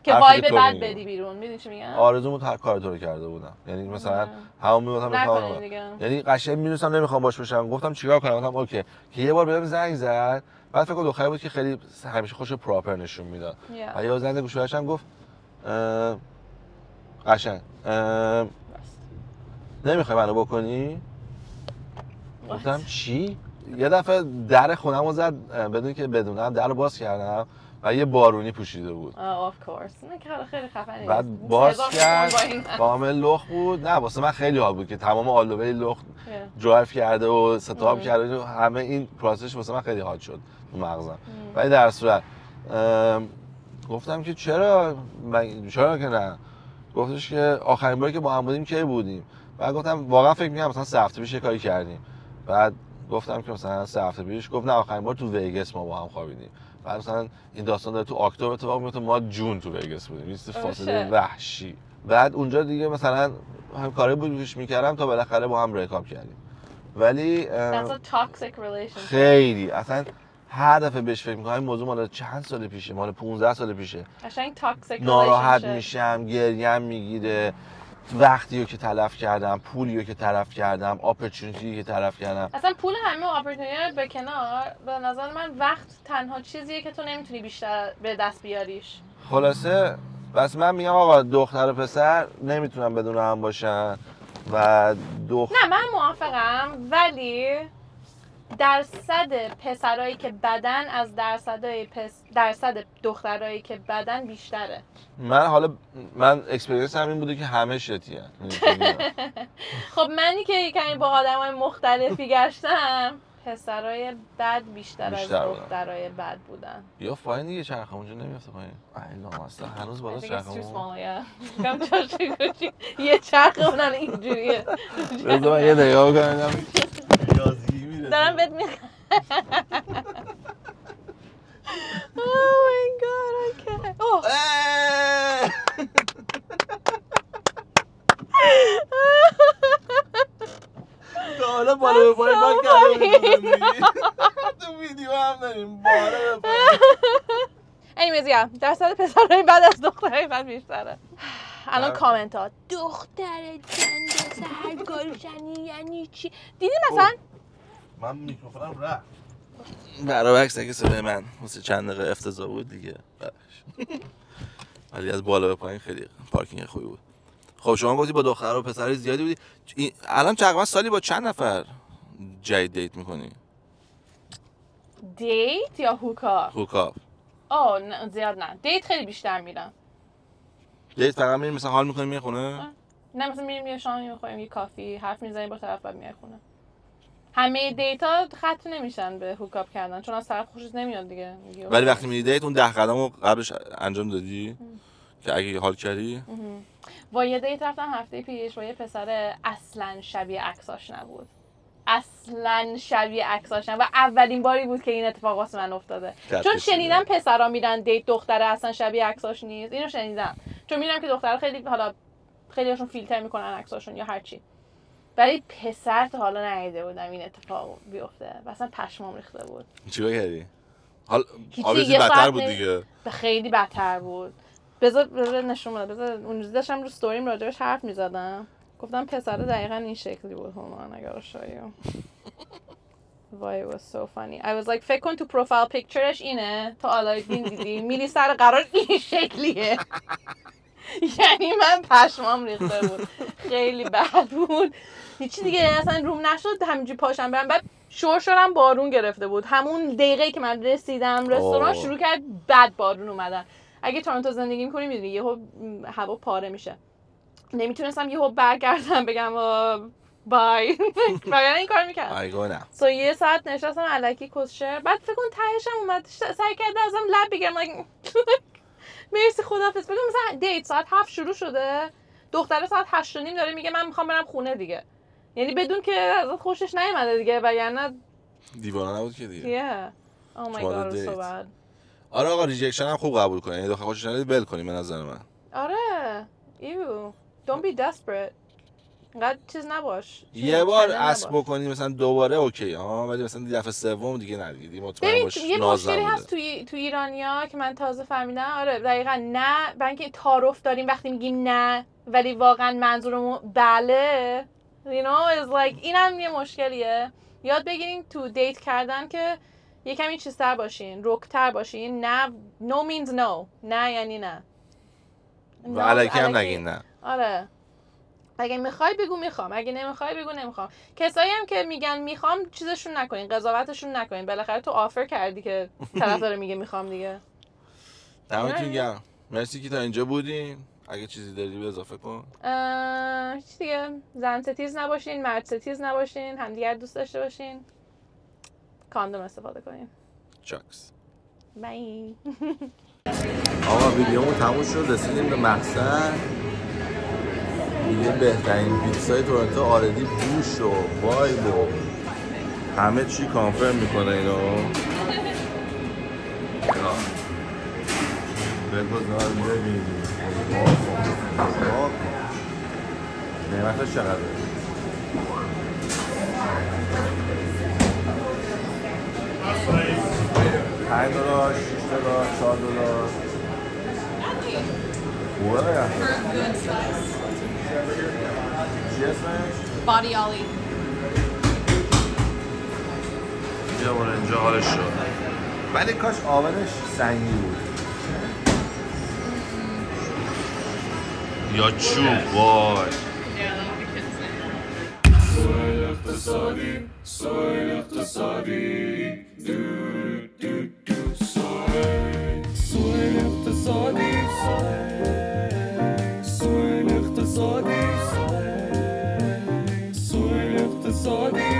که وایب بد بدی بیرون. میدونی چی میگم؟ آرزومو هر کار تو رو کرده بودم، یعنی مثلا همون میگفتم بخوام، یعنی قشنگ میدونستم نمیخوام باش بشم، گفتم چیکار کنم، گفتم اوکی که یه بار بهم زنگ زد، بعد فکر کنم دختری بود که خیلی همیشه خوش پراپر نشون میداد، یا زنگ گوشوارشم گفت قشنگ نمیخوای منو بکنی؟ گفتم چی؟ یه دفعه در خونمو زد بدون که بدونم، در رو باز کردم و یه بارونی پوشیده بود. of course. نه که خیلی خفنه. بعد باز کرد کامل لخت بود. نه واسه من خیلی حال بود که تمام آلوبه لخت درایو کرده و ستاپ کرده و همه این پروسش واسه من خیلی حال شد تو مغزم. ولی در صورت گفتم که چرا که نه. گفتش که آخرین باری که با هم بودیم کی بودیم؟ بعد گفتم واقعا فکر می‌کنم مثلا 3 هفته پیش یه کاری کردیم. بعد گفتم که مثلا 3 هفته پیش. گفت نه آخرین بار تو ویگاس ما با هم خوابیدیم. بعد مثلا این داستان داره تو اکتبر اتفاق میفته، ما جون تو ویگاس بودیم. این فاصله وحشی. بعد اونجا دیگه مثلا هم کاری بودش می‌کردم تا بالاخره با هم بریک اپ کردیم. ولی That's a toxic relationship. خیلی اصلا هر دفعه بهش فکر می‌کنم این موضوع مال چند سال پیشه، مال 15 سال پیشه. قشنگ toxic ناراحت میشم، گریم میگیره، وقتیو که تلف کردم، پولیو که تلف کردم، اپورتونیتی که تلف کردم. اصلا پول همه اپورتونیتی به کنار، به نظر من وقت تنها چیزیه که تو نمیتونی بیشتر به دست بیاریش. خلاصه بس من میگم آقا دختر و پسر نمیتونن بدون هم باشن و نه من موافقم، ولی درصد پسرایی که بدن از درصد دخترایی که بدن بیشتره. من اکسپریانس هم این بوده که همه شتیه. خب منی که کمی با آدمای مختلفی گشتم، پسرای بد بیشتر از دخترای بد بودن. یا پایین دیگه چرخم اونجا نمیافته پایین. اینا اصلا هنوز بالا چرخم. کم چرخی یه چرخ اونن اینجوریه. بذار من یه نگاه کنم. ریاضی میره. دارم بهت میگم. Oh my god, okay. Oh. حالا بالا به پایین من کردم تو ویدیو هم داریم بالا به پایین. anyways yeah درصد پسرای بعد از دخترای بعد بیشتره. الان کامنت ها دختر جنده سرگلشنی یعنی چی؟ دیدی مثلا من میکروفونم رفت برای عکس اگه صدای من واسه چند دقیقه افتضاح بود دیگه ولی از بالا به پایین خیلی پارکینگ خوبی بود. خب شما گفتی با دختر و پسرای زیادی بودی، الان تقریبا سالی با چند نفر جدید دیت میکنی؟ دیت یا هوکاپ؟ هوکاپ. نه زیاد نه، دیت خیلی بیشتر میرم. دیت فقط میریم مثلا حال میکنیم میای خونه؟ نه مثلا میریم یه شام میخوریم، یه کافی حرف میزنیم با طرف بعد میای خونه. همه دیتا ختم نمیشن به هوکاپ کردن چون از طرف خوشت نمیاد دیگه. ولی وقتی میری دیت اون 10 قدمو قبلش انجام دادی که اگه حال کردی؟ با یه دیت رفتم هفته پیش با یه پسر اصلا شبیه عکساش نبود. اصلا شبیه عکساش نبود و اولین باری بود که این اتفاق واسه من افتاده. چون شنیدم پسرا میرن دیت دختره اصلا شبیه عکساش نیست. اینو شنیدم. چون میدونم که دخترها خیلی هاشون فیلتر میکنن عکساشون یا هر چی. ولی پسر تا حالا ندیده بودم این اتفاق بیفته و اصلا پشمام ریخته بود. چیکار کردی؟ آبیزی بدتر بود دیگه. خیلی بدتر بود. بذار نشون بده. بذار اون روز داشتم رو استوریم راجعش حرف می‌زدم. گفتم پسر دقیقاً این شکلی بود همان اگر شایو. Why it was so funny. I was like فکر کن تو پروفایل پیکچرش اینه تا حالا دیدی میلی سر قرار این شکلیه. یعنی من پشمام ریخته بود. خیلی بد بود. هیچی دیگه اصلا روم نشد همینجوری پاشم برم. بعد شور شدم بارون گرفته بود. همون دقیقه که من رسیدم رستوران شروع کرد بد بارون اومدن. اگه تورنتو زندگی می‌کنی می‌دونی یهو هوا پاره میشه. نمیتونستم یهو برگردم بگم بای. واقعا این کار می‌کردم. سو یه ساعت نشستم الکی کسشر. بعد فکر کن تهشم اومد سعی کرده ازم لب بگیرم. مرسی خداحافظ. بگم مثلا دیت ساعت 7 شروع شده. دختره ساعت 8:30 داره میگه من میخوام برم خونه دیگه. یعنی بدون که ازت خوشش نیومده دیگه وگرنه دیوانه نبود که دیگه. Oh my god so bad. آره آقا ریجکشن هم خوب قبول کنی. یعنی دختر خوشش نیاد ول کنی به نظر من. آره. Don't be desperate. انقدر چیز نباش. یه بار اسب بکنی مثلا دوباره اوکی ولی مثلا دفعه سوم دیگه ندیدی مطمئن باش. یه مشکلی هست تو ایرانیا که من تازه فهمیدم. آره دقیقاً نه برای اینکه تعارف داریم وقتی میگیم نه ولی واقعا منظورمون بله. You know is like اینم یه مشکلیه. یاد بگیرین تو دیت کردن که یه کمی چیزتر باشین، رکتر باشین. نه no means no. نه یعنی نه. و الکی هم نگین نه. آره. اگه میخوای بگو میخوام، اگه نمیخوای بگو نمیخوام. کسایی هم که میگن میخوام چیزشون نکنین، قضاوتشون نکنین. بالاخره تو آفر کردی که طرف داره میگه میخوام دیگه. دمتون گرم. مرسی که تا اینجا بودین. اگه چیزی داری به اضافه کن. هیچ دیگه. زن ستیز نباشین، مرد ستیز نباشین، همدیگر دوست داشته باشین. کاندوم استفاده کنین. چاکس. بای. آقا ویدیومون تموم شد. رسیدیم به مقصد. دیگه بهترین پیتزای تورنتو آردی بوش و وایب و همه چی کانفرم میکنه اینو. بگذار ببینیم نعمتش چقدره. $5 $6 $4 $4 خوبه بگم چی اسمش؟ بادی آلی. بیا برو اینجا حالش شد ولی کاش آونش سنگی بود یا چوب. وای سوال اقتصادی سوال اقتصادی سوال اقتصادی سوال اقتصادی سوال اقتصادی